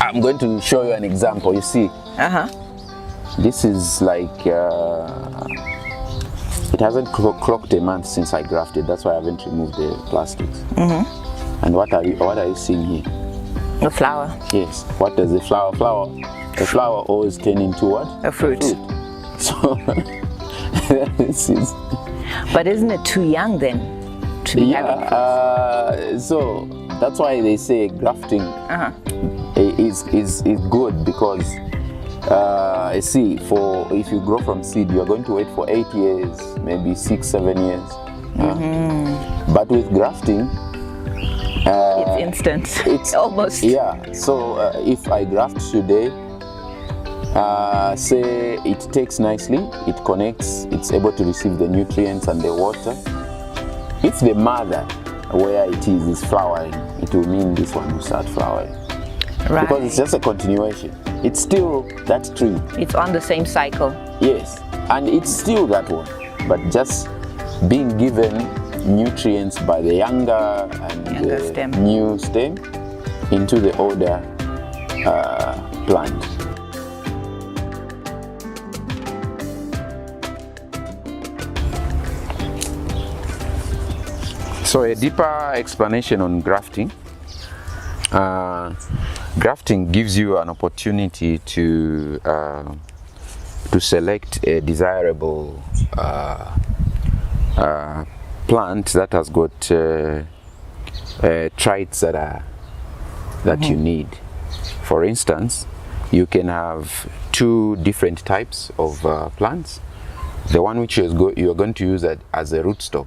I'm going to show you an example. You see, this is like it hasn't clocked a month since I grafted. That's why I haven't removed the plastics. And what are you seeing here? The flower. Yes. What does the flower? The flower always turn into what? A fruit. So this is. But isn't it too young then to be having fruit? So that's why they say grafting is good, because see, if you grow from seed, you are going to wait for 8 years, maybe 6, 7 years. But with grafting, it's instant. It's almost. Yeah. So if I graft today, say it takes nicely, it connects, it's able to receive the nutrients and the water. If the mother, where it is flowering, it will mean this one will start flowering. Right. Because it's just a continuation. It's still that tree. It's on the same cycle. Yes, and it's still that one, but just being given nutrients by the younger stem. New stem into the older plant. So a deeper explanation on grafting. Grafting gives you an opportunity to select a desirable plant that has got traits that you need. For instance, you can have 2 different types of plants. The one which you are going to use as a rootstock.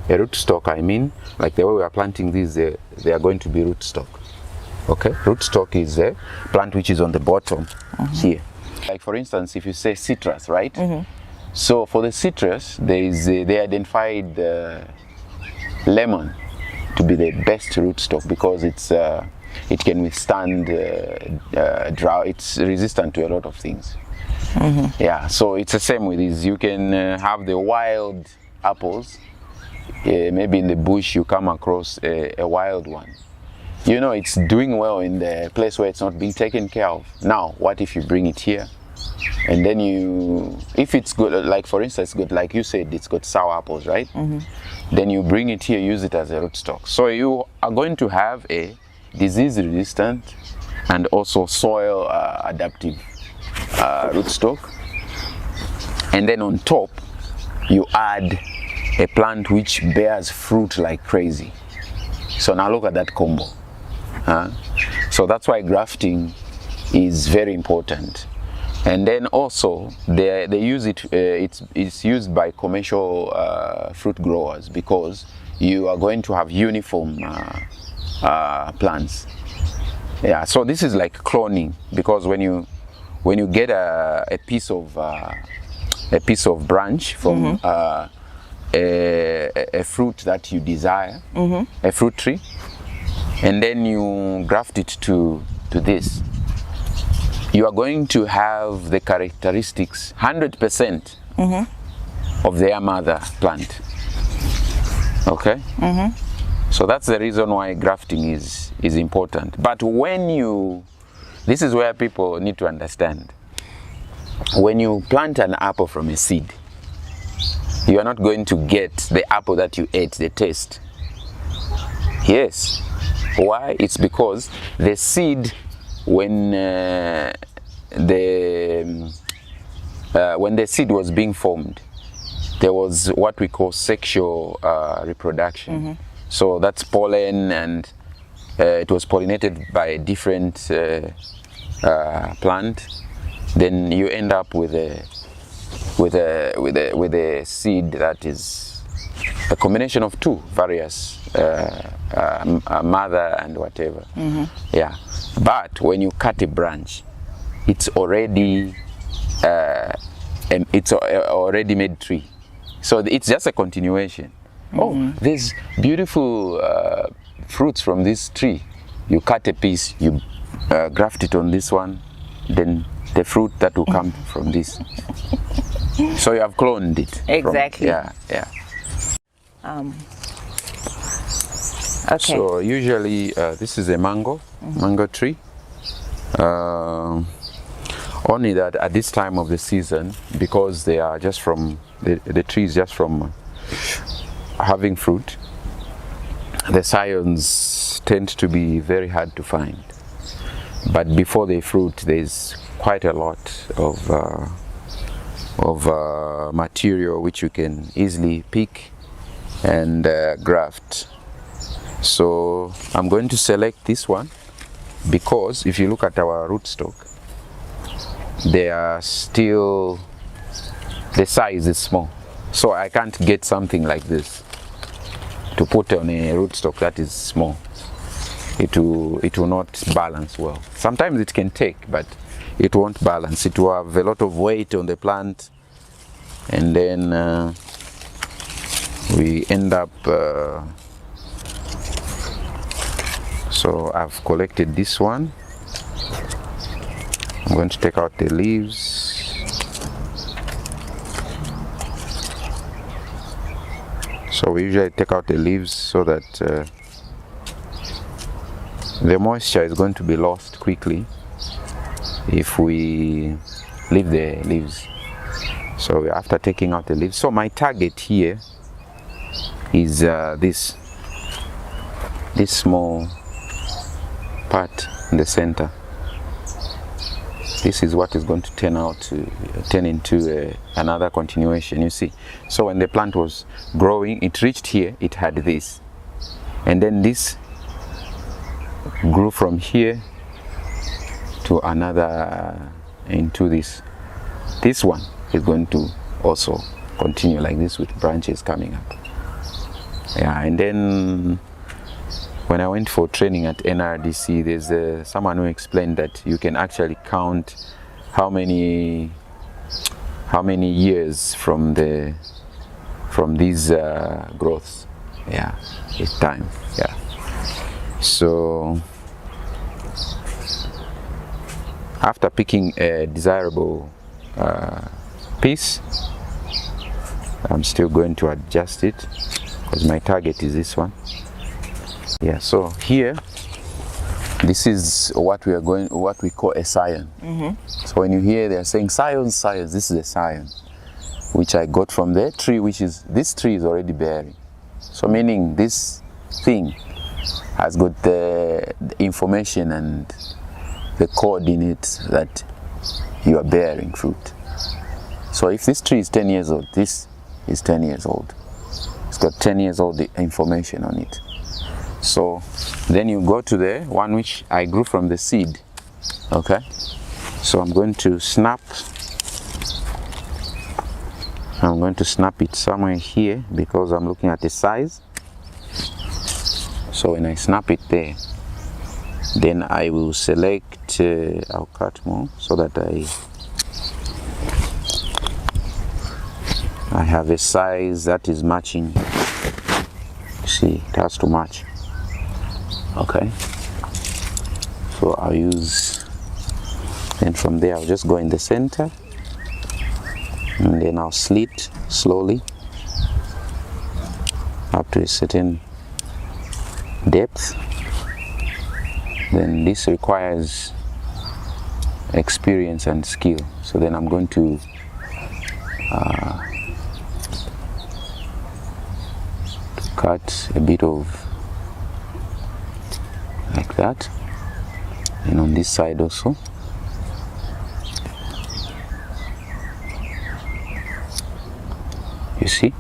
A rootstock, I mean, like the way we are planting these, they are going to be rootstock. Okay, rootstock is a plant which is on the bottom here. Like for instance, if you say citrus, right? So for the citrus, they identified lemon to be the best rootstock because it can withstand drought. It's resistant to a lot of things. Yeah, so it's the same with these. You can have the wild apples. Maybe in the bush you come across a wild one. You know, it's doing well in the place where it's not being taken care of. Now, what if you bring it here? And then if it's good, like for instance, good, like you said, it's got sour apples, right? Then you bring it here, use it as a rootstock. So you are going to have a disease resistant and also soil adaptive rootstock. And then on top, you add a plant which bears fruit like crazy. So now look at that combo. So that's why grafting is very important. And then also they use it. It's used by commercial fruit growers because you are going to have uniform plants. Yeah. So this is like cloning, because when you get a piece of branch from a fruit that you desire, a fruit tree, and then you graft it to this, you are going to have the characteristics 100% of their mother plant. Okay? So that's the reason why grafting is important. But this is where people need to understand. When you plant an apple from a seed, you are not going to get the apple that you ate, the taste. Yes. Why? It's because the seed, when the seed was being formed, there was what we call sexual reproduction. So that's pollen, and it was pollinated by a different plant. Then you end up with a seed that is a combination of 2 various mother and whatever. Yeah. But when you cut a branch, it's already already made tree. So it's just a continuation. Oh, there's beautiful fruits from this tree. You cut a piece, you graft it on this one, then the fruit that will come from this. So you have cloned it. Exactly. Yeah. Okay. So usually this is a mango tree. Only that at this time of the season, because they are just from the trees just from having fruit, the scions tend to be very hard to find. But before they fruit, there's quite a lot of material which you can easily pick and graft. So I'm going to select this one, because if you look at our rootstock, they are still, the size is small, so I can't get something like this to put on a rootstock that is small. It will not balance well. Sometimes it can take, but it won't balance. It will have a lot of weight on the plant, and then we end up so I've collected this one. I'm going to take out the leaves. So we usually take out the leaves so that the moisture is going to be lost quickly if we leave the leaves. So after taking out the leaves, so my target here is this small part in the center. This is what is going to turn into another continuation, you see. So when the plant was growing, it reached here, it had this, and then this grew from here to another, into this. This one is going to also continue like this with branches coming up. Yeah, and then when I went for training at NRDC, there's someone who explained that you can actually count how many years from these growths. Yeah, it's time. Yeah. So after picking a desirable piece, I'm still going to adjust it because my target is this one. Yeah, so here, this is what we call a scion. So when you hear they are saying scions, this is a scion, which I got from the tree, this tree is already bearing. So meaning this thing has got the information and the code in it that you are bearing fruit. So if this tree is 10 years old, this is 10 years old. It's got 10 years old information on it. So then you go to the one which I grew from the seed. Okay, so I'm going to snap it somewhere here because I'm looking at the size. So when I snap it there, then I will select, I'll cut more so that I have a size that is matching. See, it has to match. Okay, so I'll use, and from there I'll just go in the center, and then I'll slit slowly up to a certain depth. Then this requires experience and skill, so then I'm going to cut a bit of like that, and on this side also. You see?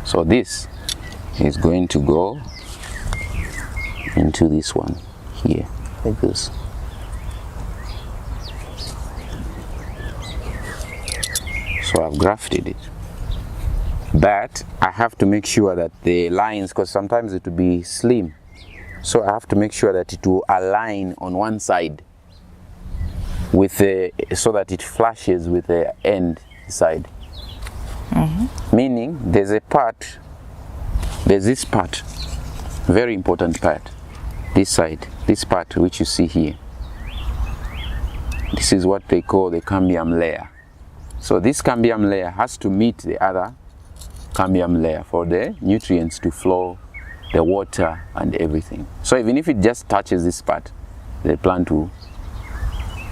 So this is going to go into this one here, like this. So I've grafted it. But I have to make sure that the lines, because sometimes it will be slim, so I have to make sure that it will align on one side with so that it flashes with the end side. Meaning there's this part, very important part, this side, this part which you see here. This is what they call the cambium layer. So this cambium layer has to meet the other cambium layer for the nutrients to flow, the water and everything. So even if it just touches this part, the plant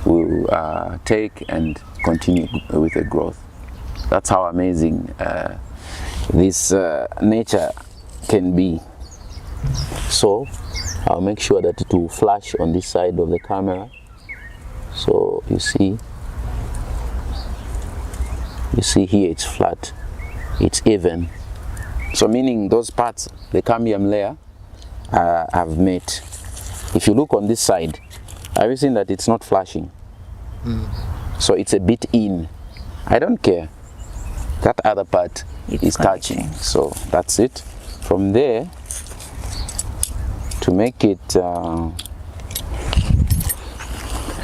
will take and continue with the growth. That's how amazing this nature can be. So I'll make sure that it will flash on this side of the camera. So you see here it's flat, it's even. So meaning those parts, the cambium layer, have met. If you look on this side, have you seen that it's not flashing? So it's a bit in. I don't care. That other part is touching. So that's it. From there, to make it,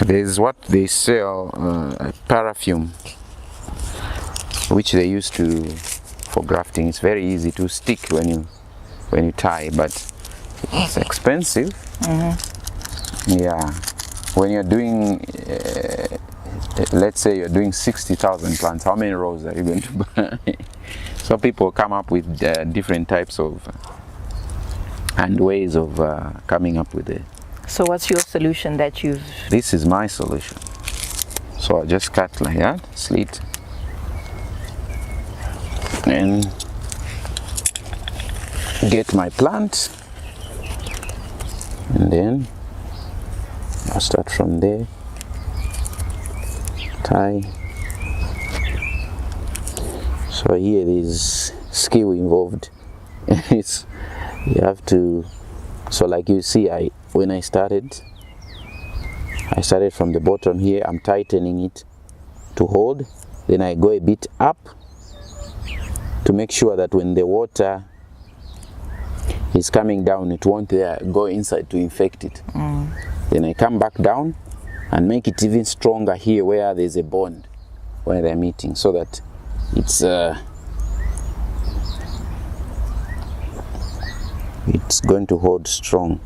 there's what they sell, paraffin, which they use for grafting. It's very easy to stick when you tie, but it's expensive. Yeah, when you're doing, let's say you're doing 60,000 plants, how many rows are you going to buy? So people come up with different types of and ways of coming up with it. So what's your solution that you've... This is my solution. So I just cut like that, slit, and get my plant, and then I'll start from there, tie. So here there's skill involved. You have to, so like you see, when I started from the bottom here. I'm tightening it to hold, then I go a bit up to make sure that when the water is coming down, it won't go inside to infect it. Then I come back down and make it even stronger here where there's a bond where they're meeting, so that it's going to hold strong.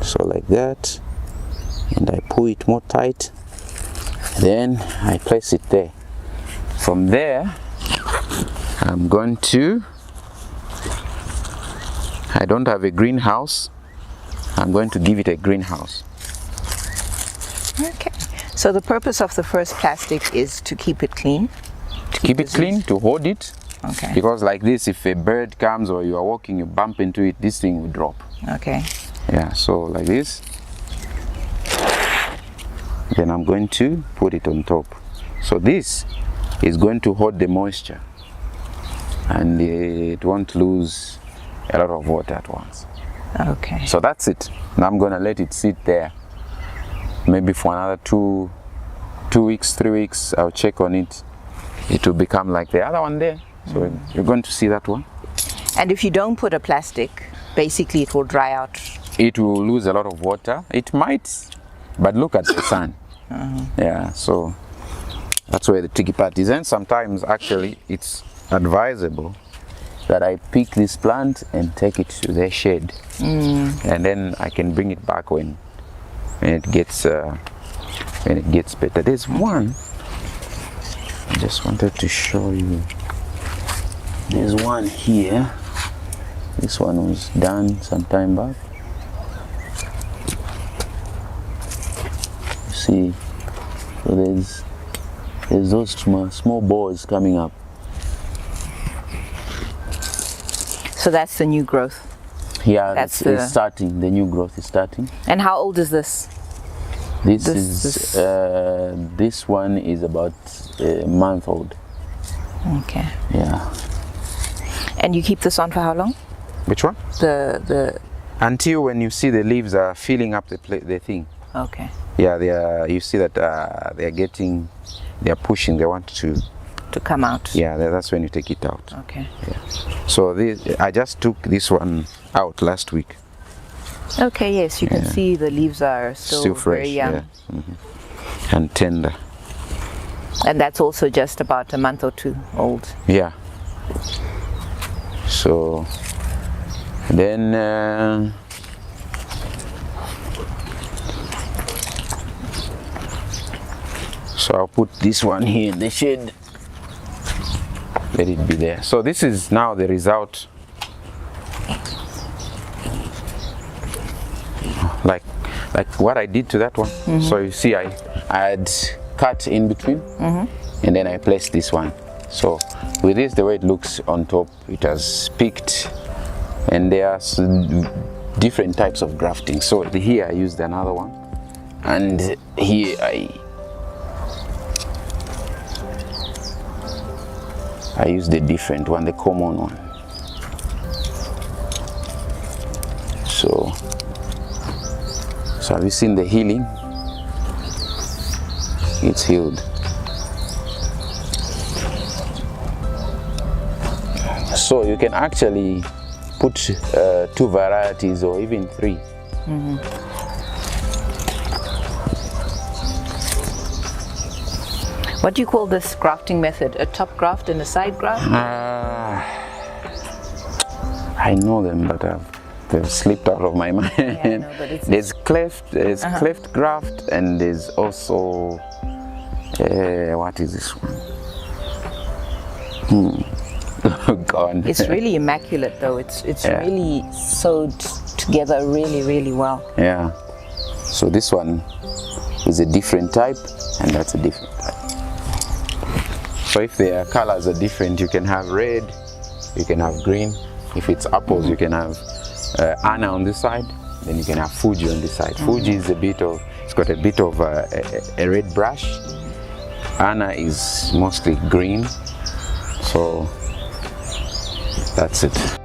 So like that, and I pull it more tight, then I place it there. From there, I'm going to, I don't have a greenhouse, I'm going to give it a greenhouse. Okay, so the purpose of the first plastic is to keep it clean? To keep it clean, to hold it. Okay. Because like this, if a bird comes or you are walking, you bump into it, this thing will drop. Okay. Yeah, so like this. Then I'm going to put it on top. So this is going to hold the moisture, and it won't lose a lot of water at once. Okay. So that's it. Now I'm going to let it sit there. Maybe for another 2 weeks, 3 weeks, I'll check on it. It will become like the other one there. So you're going to see that one. And if you don't put a plastic, basically it will dry out. It will lose a lot of water. It might, but look at the sun. Yeah, so that's where the tricky part is. And sometimes actually it's advisable that I pick this plant and take it to the shade, and then I can bring it back when it gets better. There's one I just wanted to show you. There's one here. This one was done some time back. You see, so there's those small balls coming up. So that's the new growth. Yeah, it's starting. The new growth is starting. And how old is this? This one is about a month old. Okay. Yeah. And you keep this on for how long? Which one? The Until when you see the leaves are filling up the thing. Okay. Yeah, you see that they're pushing. They want to come out. Yeah, that's when you take it out. Okay. Yeah. So I just took this one out last week. Okay. Yes, you can see the leaves are still fresh, very young. Yeah. And tender. And that's also just about a month or 2 old. Yeah. So then so I'll put this one here in the shade. Let it be there. So this is now the result like what I did to that one. So you see, I had cut in between, and then I placed this one. So with this, the way it looks on top, it has peaked, and there are different types of grafting. So here I used another one, and here I used a different one, the common one. So have you seen the healing? It's healed. So you can actually put 2 varieties or even 3. What do you call this grafting method? A top graft and a side graft? I know them, but they've slipped out of my mind. Yeah, I know, but there's cleft, cleft graft, and there's also what is this one? Gone. It's really immaculate, though. It's really sewed together really well. Yeah. So this one is a different type, and that's a different type. So if their colors are different, you can have red, you can have green. If it's apples, you can have Anna on this side, then you can have Fuji on this side. Fuji is it's got a bit of a red brush. Anna is mostly green. So that's it.